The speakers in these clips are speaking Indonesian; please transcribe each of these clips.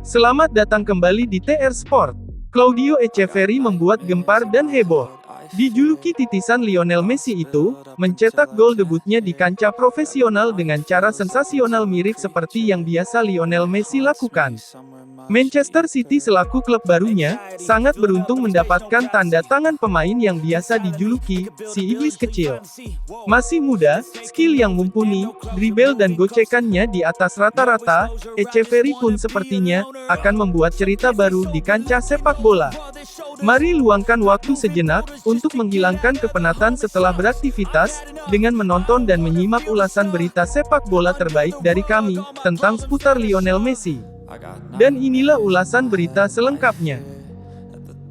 Selamat datang kembali di TR Sport. Claudio Echeverri membuat gempar dan heboh. Dijuluki titisan Lionel Messi itu, mencetak gol debutnya di kancah profesional dengan cara sensasional mirip seperti yang biasa Lionel Messi lakukan. Manchester City selaku klub barunya, sangat beruntung mendapatkan tanda tangan pemain yang biasa dijuluki, si iblis kecil. Masih muda, skill yang mumpuni, dribble dan gocekannya di atas rata-rata, Echeverri pun sepertinya, akan membuat cerita baru di kancah sepak bola. Mari luangkan waktu sejenak, untuk menghilangkan kepenatan setelah beraktivitas, dengan menonton dan menyimak ulasan berita sepak bola terbaik dari kami, tentang seputar Lionel Messi. Dan inilah ulasan berita selengkapnya.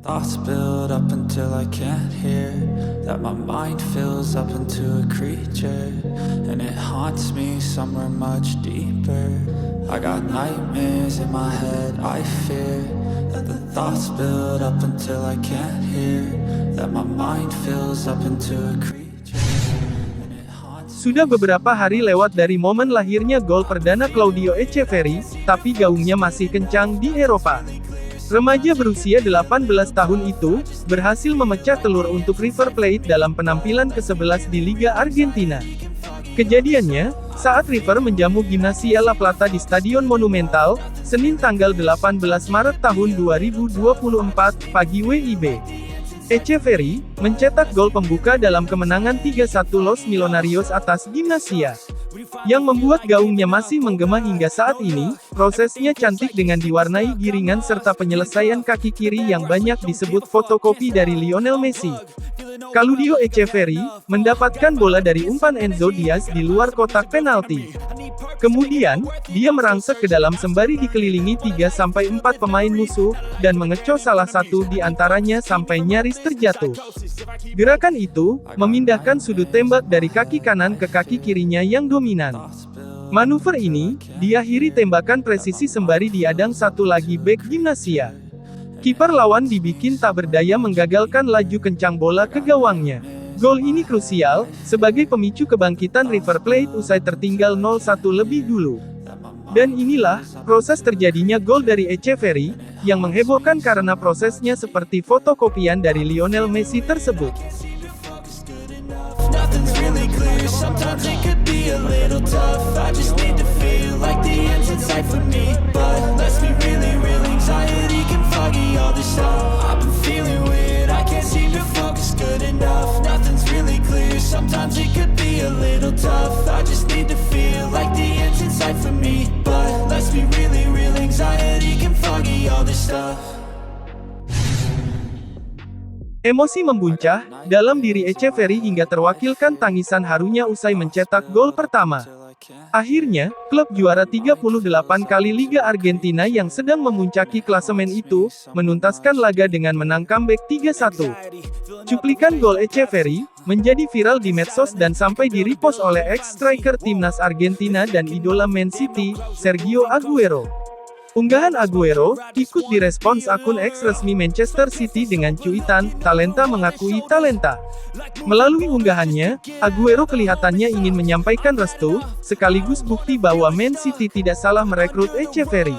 Thoughts build up until I can't hear, that my mind fills up into a creature, and it haunts me somewhere much deeper. I got nightmares in my head, I fear that the thoughts build up until I can't hear, that my mind fills up into a creature. Sudah beberapa hari lewat dari momen lahirnya gol perdana Claudio Echeverri, tapi gaungnya masih kencang di Eropa. Remaja berusia 18 tahun itu, berhasil memecah telur untuk River Plate dalam penampilan ke-11 di Liga Argentina. Kejadiannya, saat River menjamu Gimnasia La Plata di Stadion Monumental, Senin tanggal 18 Maret tahun 2024, pagi WIB. Echeverri, mencetak gol pembuka dalam kemenangan 3-1 Los Millonarios atas Gimnasia. Yang membuat gaungnya masih menggema hingga saat ini, prosesnya cantik dengan diwarnai giringan serta penyelesaian kaki kiri yang banyak disebut fotokopi dari Lionel Messi. Claudio Echeverri, mendapatkan bola dari umpan Enzo Diaz di luar kotak penalti. Kemudian, dia merangsek ke dalam sembari dikelilingi 3-4 pemain musuh, dan mengecos salah satu di antaranya sampai nyaris terjatuh. Gerakan itu, memindahkan sudut tembak dari kaki kanan ke kaki kirinya yang dominan. Manuver ini, diakhiri tembakan presisi sembari diadang satu lagi bek Gimnasia. Kiper lawan dibikin tak berdaya menggagalkan laju kencang bola ke gawangnya. Gol ini krusial, sebagai pemicu kebangkitan River Plate usai tertinggal 0-1 lebih dulu. Dan inilah, proses terjadinya gol dari Echeverri, yang menghebohkan karena prosesnya seperti fotokopian dari Lionel Messi tersebut. Sometimes it could be a little tough. I just need to feel like the end's in sight for me. But let's be really real, anxiety can foggy all this stuff. Emosi membuncah dalam diri Echeverri hingga terwakilkan tangisan harunya usai mencetak gol pertama. Akhirnya, klub juara 38 kali Liga Argentina yang sedang memuncaki klasemen itu, menuntaskan laga dengan menang comeback 3-1. Cuplikan gol Echeverri, menjadi viral di medsos dan sampai di-repost oleh ex-striker timnas Argentina dan idola Man City, Sergio Aguero. Unggahan Aguero, ikut direspons akun X resmi Manchester City dengan cuitan, "Talenta mengakui talenta." Melalui unggahannya, Aguero kelihatannya ingin menyampaikan restu, sekaligus bukti bahwa Man City tidak salah merekrut Echeverri.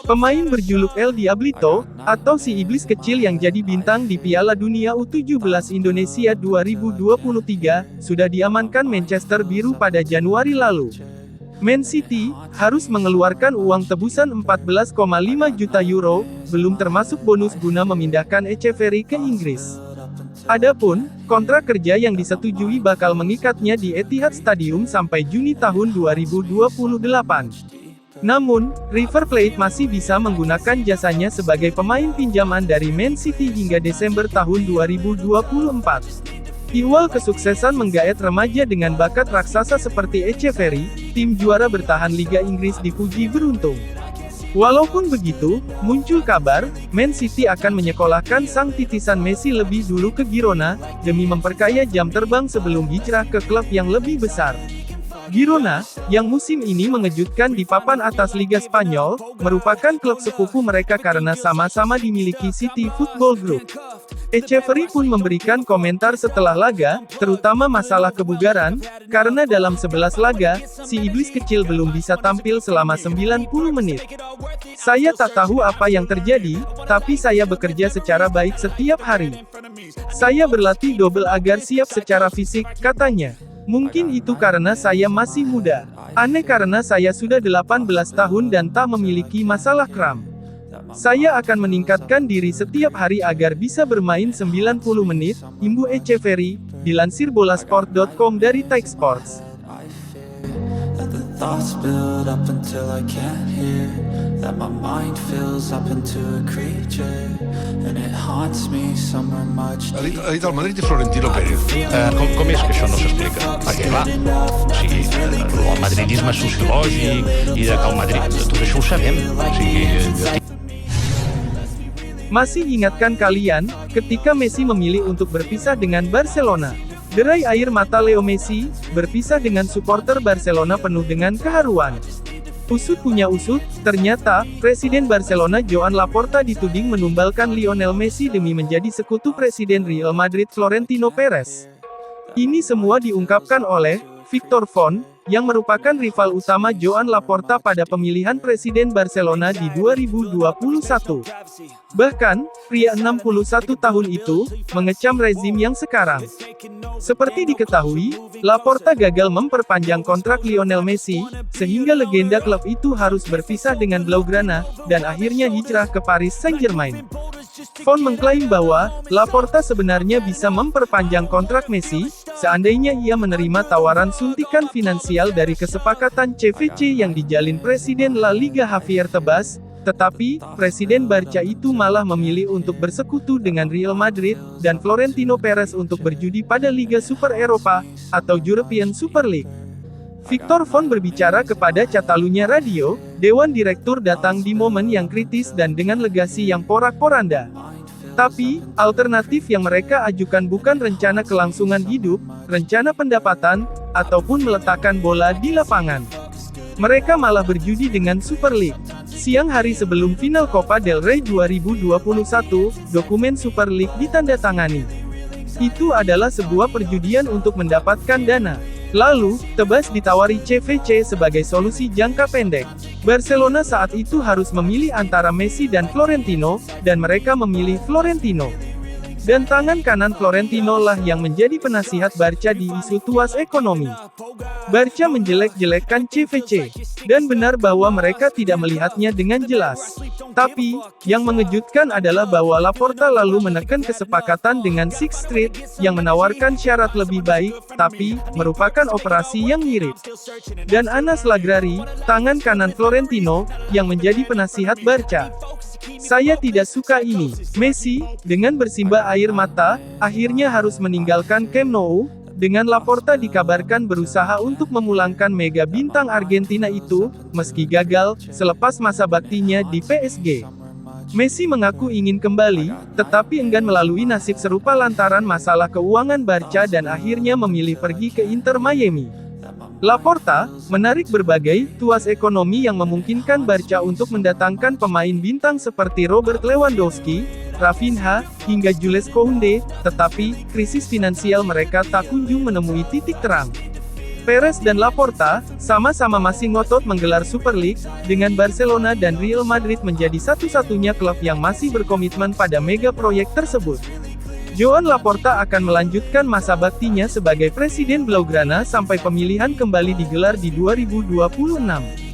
Pemain berjuluk El Diablito, atau si iblis kecil yang jadi bintang di Piala Dunia U17 Indonesia 2023, sudah diamankan Manchester Biru pada Januari lalu. Man City harus mengeluarkan uang tebusan 14,5 juta euro, belum termasuk bonus guna memindahkan Echeverri ke Inggris. Adapun, kontrak kerja yang disetujui bakal mengikatnya di Etihad Stadium sampai Juni tahun 2028. Namun, River Plate masih bisa menggunakan jasanya sebagai pemain pinjaman dari Man City hingga Desember tahun 2024. Iwal kesuksesan menggaet remaja dengan bakat raksasa seperti Echeverri, tim juara bertahan Liga Inggris dipuji beruntung. Walaupun begitu, muncul kabar, Man City akan menyekolahkan sang titisan Messi lebih dulu ke Girona, demi memperkaya jam terbang sebelum hijrah ke klub yang lebih besar. Girona, yang musim ini mengejutkan di papan atas Liga Spanyol, merupakan klub sepupu mereka karena sama-sama dimiliki City Football Group. Echeverry pun memberikan komentar setelah laga, terutama masalah kebugaran, karena dalam 11 laga, si iblis kecil belum bisa tampil selama 90 menit. Saya tak tahu apa yang terjadi, tapi saya bekerja secara baik setiap hari. Saya berlatih double agar siap secara fisik, katanya. Mungkin itu karena saya masih muda. Aneh karena saya sudah 18 tahun dan tak memiliki masalah kram. Saya akan meningkatkan diri setiap hari agar bisa bermain 90 menit, imbu Echeverry, dilansir bolasport.com dari Tech Sports. That the thoughts build up until I can't hear, that my mind fills up into a creature, and it haunts me somewhere much Ha dit el Madrid i Florentino Pérez. Com és que això no s'explica? Perquè, clar, o sigui, el madridisme sociològic i de que el Madrid, tot això ho sabem. O sigui, Masih ingatkah kalian, ketika Messi memilih untuk berpisah dengan Barcelona? Derai air mata Leo Messi, berpisah dengan supporter Barcelona penuh dengan keharuan. Usut punya usut, ternyata, Presiden Barcelona Joan Laporta dituding menumbalkan Lionel Messi demi menjadi sekutu Presiden Real Madrid Florentino Perez. Ini semua diungkapkan oleh Victor Font, yang merupakan rival utama Joan Laporta pada pemilihan Presiden Barcelona di 2021. Bahkan, pria 61 tahun itu, mengecam rezim yang sekarang. Seperti diketahui, Laporta gagal memperpanjang kontrak Lionel Messi, sehingga legenda klub itu harus berpisah dengan Blaugrana, dan akhirnya hijrah ke Paris Saint-Germain. Font mengklaim bahwa, Laporta sebenarnya bisa memperpanjang kontrak Messi, seandainya ia menerima tawaran suntikan finansial dari kesepakatan CVC yang dijalin Presiden La Liga Javier Tebas, tetapi, Presiden Barca itu malah memilih untuk bersekutu dengan Real Madrid, dan Florentino Perez untuk berjudi pada Liga Super Eropa, atau European Super League. Victor Font berbicara kepada Catalunya Radio, Dewan Direktur datang di momen yang kritis dan dengan legasi yang porak-poranda. Tapi, alternatif yang mereka ajukan bukan rencana kelangsungan hidup, rencana pendapatan, ataupun meletakkan bola di lapangan. Mereka malah berjudi dengan Super League. Siang hari sebelum final Copa del Rey 2021, dokumen Super League ditandatangani. Itu adalah sebuah perjudian untuk mendapatkan dana. Lalu, Tebas ditawari CVC sebagai solusi jangka pendek. Barcelona saat itu harus memilih antara Messi dan Florentino, dan mereka memilih Florentino. Dan tangan kanan Florentino lah yang menjadi penasihat Barca di isu tuas ekonomi. Barca menjelek-jelekkan CVC, dan benar bahwa mereka tidak melihatnya dengan jelas. Tapi, yang mengejutkan adalah bahwa Laporta lalu menekan kesepakatan dengan Sixth Street, yang menawarkan syarat lebih baik, tapi, merupakan operasi yang mirip. Dan Anas Lagrari, tangan kanan Florentino, yang menjadi penasihat Barca. Saya tidak suka ini. Messi, dengan bersimbah air mata, akhirnya harus meninggalkan Camp Nou, dengan Laporta dikabarkan berusaha untuk memulangkan mega bintang Argentina itu, meski gagal, selepas masa baktinya di PSG. Messi mengaku ingin kembali, tetapi enggan melalui nasib serupa lantaran masalah keuangan Barca dan akhirnya memilih pergi ke Inter Miami. Laporta, menarik berbagai tuas ekonomi yang memungkinkan Barca untuk mendatangkan pemain bintang seperti Robert Lewandowski, Rafinha, hingga Jules Koundé, tetapi, krisis finansial mereka tak kunjung menemui titik terang. Perez dan Laporta, sama-sama masih ngotot menggelar Super League, dengan Barcelona dan Real Madrid menjadi satu-satunya klub yang masih berkomitmen pada mega proyek tersebut. Joan Laporta akan melanjutkan masa baktinya sebagai Presiden Blaugrana sampai pemilihan kembali digelar di 2026.